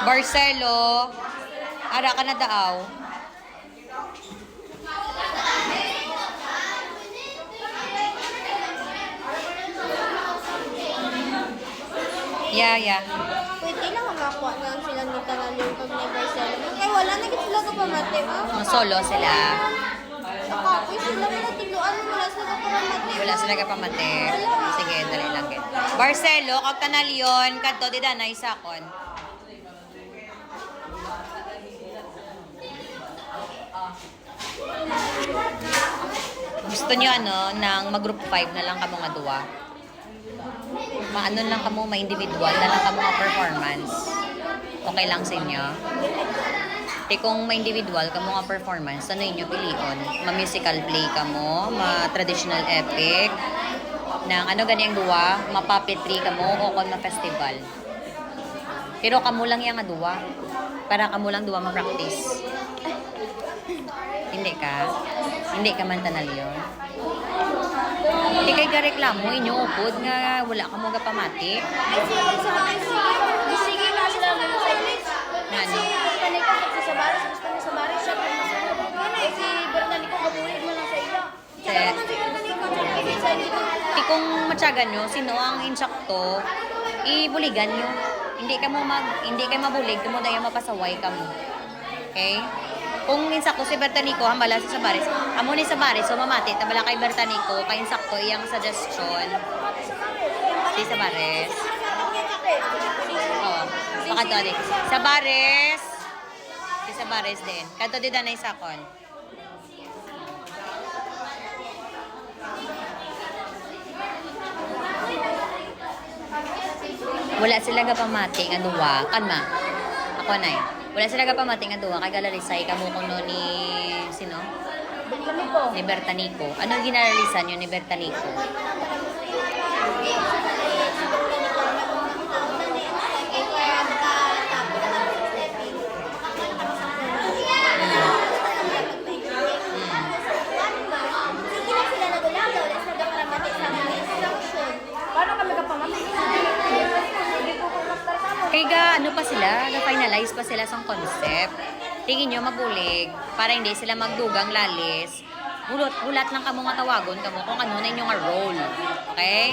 Barcelo. Ara ka na daaw. Yeah. Pwede lang makakuha na sila ni Tanalyung pag may Barcelona. Kaya wala na sila kapamate, ha? Solo sila. Nakapoy sila mo na tiluan mo wala sila kapamate. Wala sila kapamate. Sige, dali lang. Barcelo, kag Tanalyon, kadto di danay sakon. Gusto niyo nang mag-group 5 na lang kamo nga duwa? Maano lang kamo, ma-individual na lang kamo nga performance. Okay lang sa inyo? Di kung ma-individual kamo nga performance, ano inyo pilion? Ma-musical play kamo, ma-traditional epic, nang ano gani ang duwa, ma-puppetry kamo, o kung ma-festival. Pero kamo lang yang nga duwa. Para kamo lang duwa ma-practice. Hindi ka? Hindi ka man Tanalyon? Hindi kay gareklamo, inyo upod nga wala ka mo pamati. Ay, sige na sila na sa ilis. Ano? Si Taniko, sa Baris, gusto niya sa Baris, siya kung masarap. Si Bertaniko, kabulit mo lang sa ila. Tsaka naman si Bertaniko, tsaka sa ila. Di kung matyagan nyo, sino ang insakto, ibuligan nyo. Hindi kayo mabulig, kamo na yung mapasaway kamo. Okay? Kung insakto si Bertanico, hambala si Sabaris, amo ni Sabaris, so mamati, tabala kay Bertanico, kay insakto, iyang suggestion. Si Sabaris. Oo. Baka to, di. Sabaris. Si Sabaris din. Kanto di danay sakon. Wala sila pamati nga duwa. Kanma. Ako na eh. Wala sila pamati nga duwa. Kay galalisay kamo kuno ni sino? Ni Bertanico. Ano ginalalisan yun ni Bertanico? Kaya ano pa sila, na-finalize pa sila sa concept. Tingin nyo mabulig para hindi sila magdugang lalis. Bulat lang kamo nga tawagon kamo kung ano na inyong role. Okay?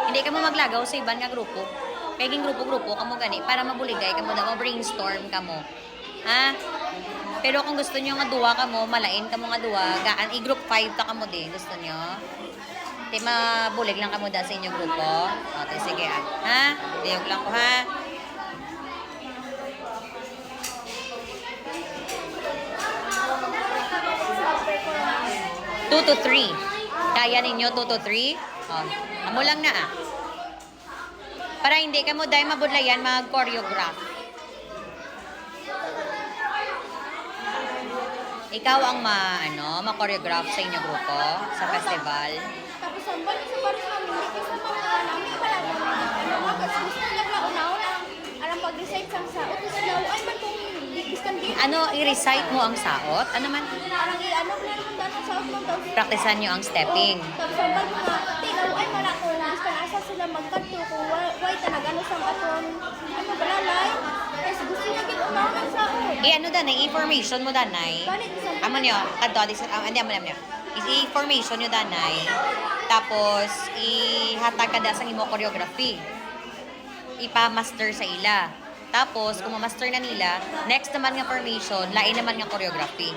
Hindi kamo maglagaw sa iban nga grupo. Peging grupo-grupo kamo gani para mabuligay kamo na brainstorm kamo. Ha? Pero kung gusto nyo nga duwa kamo, malain kamo nga duwa, gaan i-group 5 ta kamo din. Gusto nyo? Di mabulig lang kamo da sa inyong grupo. Okay, sige ha? Diyog lang ko ha? 2 to 3. Kaya ninyo 2 to 3? Oh, amo lang na Para hindi ka mo dahil mabudlayan mag-choreograph. Ikaw ang ma-choreograph sa inyong grupo sa festival. Tapos ang balik sa Baris namin, hindi sa mga namin pala naman. Gusto nila ba una-una alam pag-recite sang sa utos daw ay man kung diskan din. Ano, i-recite mo ang saot? Ano man? Parang i-ano na naman dati sa utos daw. Praktisan nyo ang stepping. Tapos ang balik nga, tilaw ay mala ko diskan asa sila magkanto kung why talaga ano sang aton. Ano balalay? Kasi gusto niya gid una-una sa utos. Ano danay, information mo danay. Amo nyo, hindi amo nyo. I-information nyo danay. Tapos, ihatag ka da sa imo choreography. Ipa-master sa ila. Tapos, kung ma-master na nila, next naman nga formation, lain naman nga choreography.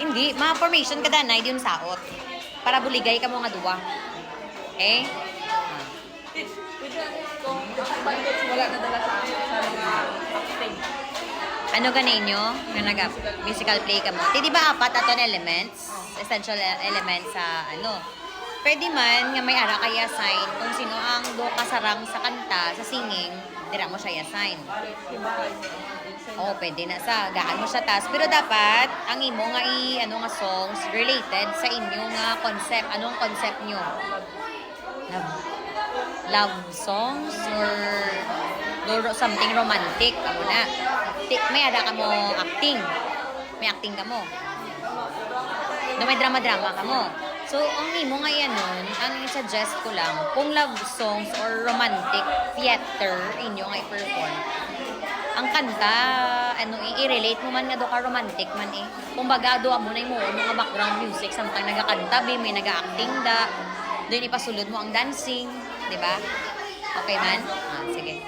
Hindi, ma-formation ka danay, di yung saot. Para buligay ka mo nga duwa. Okay? Wala na dala sa acting. Ano ganin nyo? Nga musical play ka mo. Di ba apat aton elements? Essential elements sa Pwede man nga may ara kay assign kung sino ang do kasarang sa kanta, sa singing, dira mo siya i-assign. Oo, pwede na sa gaan mo siya tas. Pero dapat ang imo nga nga songs related sa inyo nga concept. Anong concept nyo? Love songs or something romantic kamo na. May ada ka mo acting. May acting ka mo. No, may drama-drama ka mo. So, ang imo nga yan nun, ang i-suggest ko lang, kung love songs or romantic theater inyo nga i-perform, ang kanta, ano, i-relate mo man nga do ka romantic man eh. Kung baga, do mo na mo mga background music, samtang nagakanta, may nag-acting da, doon ipasulod mo ang dancing, di ba? Okay man? Ah, sige.